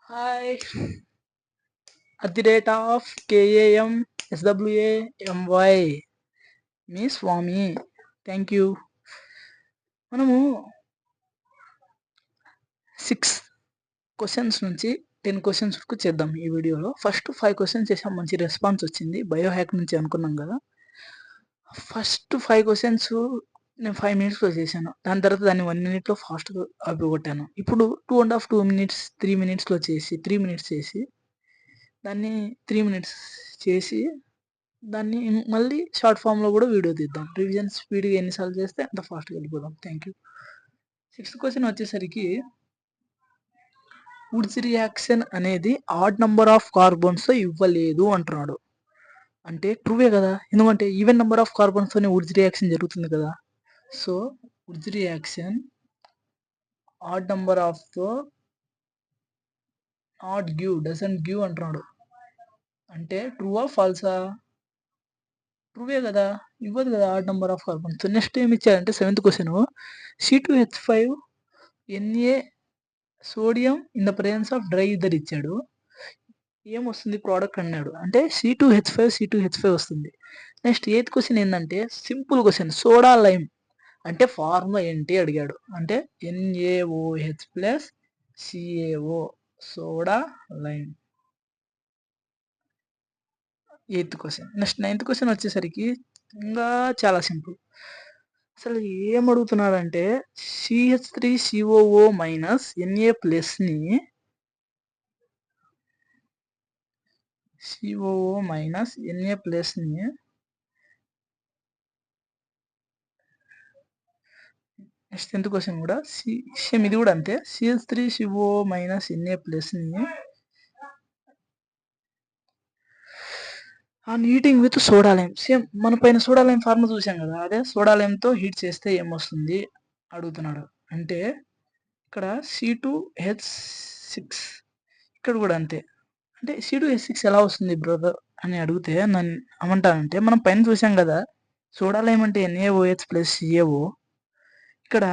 Hi, at the rate of KAMSWAMY, మీ స్వామి. Thank you. మనము 6 క్వశ్చన్స్ నుంచి 10 క్వశ్చన్స్ వరకు చేద్దాం ఈ వీడియోలో. ఫస్ట్ 5 క్వశ్చన్స్ చేసాం, మంచి రెస్పాన్స్ వచ్చింది. బయో హ్యాక్ నుంచి అనుకున్నాం కదా. ఫస్ట్ 5 క్వశ్చన్స్ నేను 5 మినిట్స్లో చేశాను. దాని తర్వాత దాన్ని 1 మినిట్లో ఫాస్ట్గా అయిపోగొట్టాను. ఇప్పుడు 2 మినిట్స్ 3 మినిట్స్లో చేసి 3 మినిట్స్ చేసి దాన్ని 3 మినిట్స్ చేసి దాన్ని మళ్ళీ షార్ట్ ఫామ్లో కూడా వీడియో తీద్దాం. రివిజన్ స్పీడ్గా ఎన్నిసార్లు చేస్తే అంత ఫాస్ట్గా వెళ్ళిపోదాం. Thank you. 6th క్వశ్చన్ వచ్చేసరికి వుడ్స్ రియాక్షన్ అనేది ఆడ్ నెంబర్ ఆఫ్ కార్బన్స్తో ఇవ్వలేదు అంటున్నాడు. అంటే ట్రూవే కదా, ఎందుకంటే ఈవెన్ నెంబర్ ఆఫ్ కార్బన్స్తోనే వుడ్స్ రియాక్షన్ జరుగుతుంది కదా. So Wurtz reaction odd number ఆఫ్తో నాట్ గివ్, డజంట్ గివ్ అంటున్నాడు. అంటే ట్రూవా ఫాల్సా? ట్రూవే కదా, ఇవ్వదు కదా odd number of carbons. Next ఏమి ఇచ్చారంటే 7th question C2H5 Na sodium in the presence of dry ether ఇచ్చాడు. ఏమొస్తుంది ప్రోడక్ట్ అన్నాడు, అంటే C2H5 వస్తుంది. నెక్స్ట్ 8th క్వశ్చన్ ఏంటంటే సింపుల్ క్వశ్చన్, సోడా లైమ్ అంటే ఫార్ములా ఏంటి అడిగాడు. అంటే NaOH plus CaO, soda lime. 8th question. Next 9th question వచ్చేసరికి ఇంకా చాలా సింపుల్. అసలు ఏం అడుగుతున్నాడంటే CH3COO మైనస్ Na ప్లస్ని COO మైనస్ Na ప్లస్ని నెక్స్ట్ 10th క్వశ్చన్ కూడా సేమ్, ఇది కూడా అంతే. CH3COO మైనస్ Na ప్లస్ని on heating with soda lime. Same మన పైన సోడా లైమ్ ఫార్ములా చూసాం కదా, అదే సోడా లైమ్తో హీట్ చేస్తే ఏమొస్తుంది అడుగుతున్నాడు. అంటే ఇక్కడ C2H6, ఇక్కడ కూడా అంతే. అంటే C2H6 ఎలా వస్తుంది బ్రదర్ అని అడిగితే నన్ను ఏమంటానంటే, మనం పైన చూసాం కదా సోడా లైమ్ అంటే NaOH ప్లస్ CaO, ఇక్కడ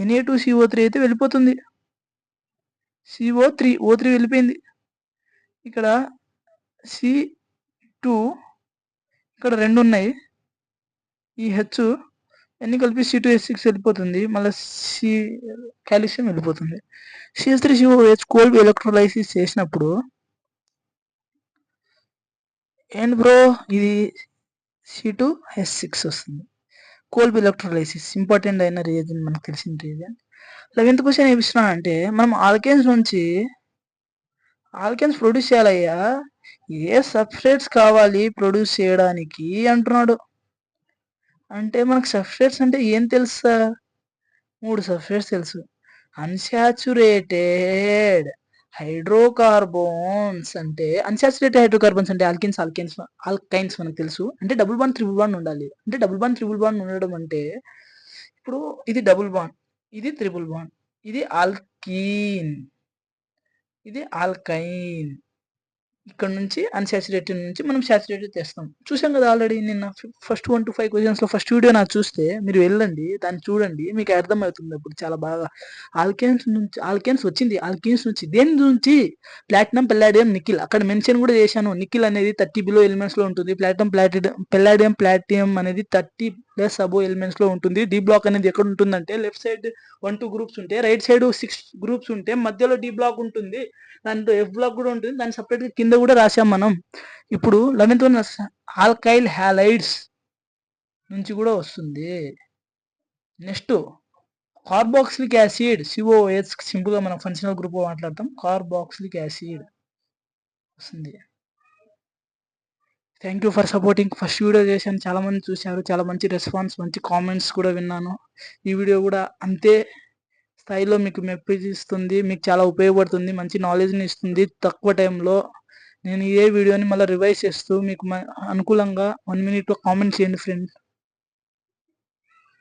Na2CO3 అయితే వెళ్ళిపోతుంది, O3 వెళ్ళిపోయింది. ఇక్కడ C2, ఇక్కడ 2 ఉన్నాయి, ఈ H అన్ని కలిపి C2H6 వెళ్ళిపోతుంది, మళ్ళీ కాల్షియం వెళ్ళిపోతుంది. CH3COH కోల్డ్ ఎలక్ట్రోలైసిస్ చేసినప్పుడు ఏంటి బ్రో, ఇది C2H6 వస్తుంది. కోల్డ్ ఎలక్ట్రోలైసిస్ ఇంపార్టెంట్ అయిన రీజన్, మనకు తెలిసిన రీజన్. 11th క్వశ్చన్ ఏమిస్తున్నా అంటే మనం ఆల్కేన్స్ నుంచి ఆల్కేన్స్ ప్రొడ్యూస్ చేయాలయ్యా, ఏ సబ్స్ట్రేట్స్ కావాలి ప్రొడ్యూస్ చేయడానికి అంటున్నాడు. అంటే మనకు సబ్స్ట్రేట్స్ అంటే ఏం తెలుసా? 3 సబ్స్ట్రేట్స్ తెలుసు. అన్సాచురేటెడ్ హైడ్రోకార్బన్స్ అంటే ఆల్కైన్స్ మనకు తెలుసు. అంటే డబుల్ బాండ్ ట్రిపుల్ బాండ్ ఉండాలి. అంటే డబుల్ బాండ్ ట్రిపుల్ బాండ్ ఉండడం అంటే ఇప్పుడు ఇది డబుల్ బాండ్, ఇది ట్రిపుల్ బాండ్, ఇది ఆల్కీన్, ఇది ఆల్కైన్. ఇక్కడ నుంచి అన్సాచురేటెడ్ నుంచి మనం సాచురేటెడ్ తెస్తాం. చూసాం కదా ఆల్రెడీ నిన్న ఫస్ట్ 1 to 5 క్వశ్చన్స్లో ఫస్ట్ వీడియో నాకు చూస్తే మీరు వెళ్ళండి, దాన్ని చూడండి, మీకు అర్థమవుతుంది అప్పుడు చాలా బాగా. ఆల్కేన్స్ వచ్చింది, ఆల్కీన్స్ నుంచి దేని నుంచి? Platinum, palladium, nickel. అక్కడ మెన్షన్ కూడా చేశాను, నికిల్ అనేది 30 బిలో ఎలిమెంట్స్లో ఉంటుంది, పెల్లాడియం ప్లాటినం అనేది 30 ప్లస్ అబో ఎలిమెంట్స్లో ఉంటుంది. డి బ్లాక్ అనేది ఎక్కడ ఉంటుందంటే లెఫ్ట్ సైడ్ 1-2 గ్రూప్స్ ఉంటే, రైట్ సైడ్ 6 గ్రూప్స్ ఉంటే మధ్యలో డి బ్లాక్ ఉంటుంది, దాంట్లో ఎఫ్ బ్లాక్ కూడా ఉంటుంది, దాన్ని సపరేట్గా కింద కూడా రాసాం మనం. ఇప్పుడు 11th ఆల్కైల్ హ్యాలైడ్స్ నుంచి కూడా వస్తుంది. నెక్స్ట్ కార్బాక్సిలిక్ యాసిడ్ COOH, సింపుల్గా మనం ఫంక్షనల్ గ్రూప్ మాట్లాడతాం, కార్బాక్సిలిక్ యాసిడ్ వస్తుంది. Thank you for supporting. First video చేశాను, చాలామంది చూశారు, చాలా మంచి రెస్పాన్స్, మంచి కామెంట్స్ కూడా విన్నాను. ఈ వీడియో కూడా అంతే స్థాయిలో మీకు మెప్పిస్తుంది, మీకు చాలా ఉపయోగపడుతుంది, మంచి నాలెడ్జ్ని ఇస్తుంది తక్కువ టైంలో. నేను ఏ వీడియోని మళ్ళీ రివైజ్ చేస్తూ మీకు అనుకూలంగా 1 మినిట్లో కామెంట్ చేయండి ఫ్రెండ్.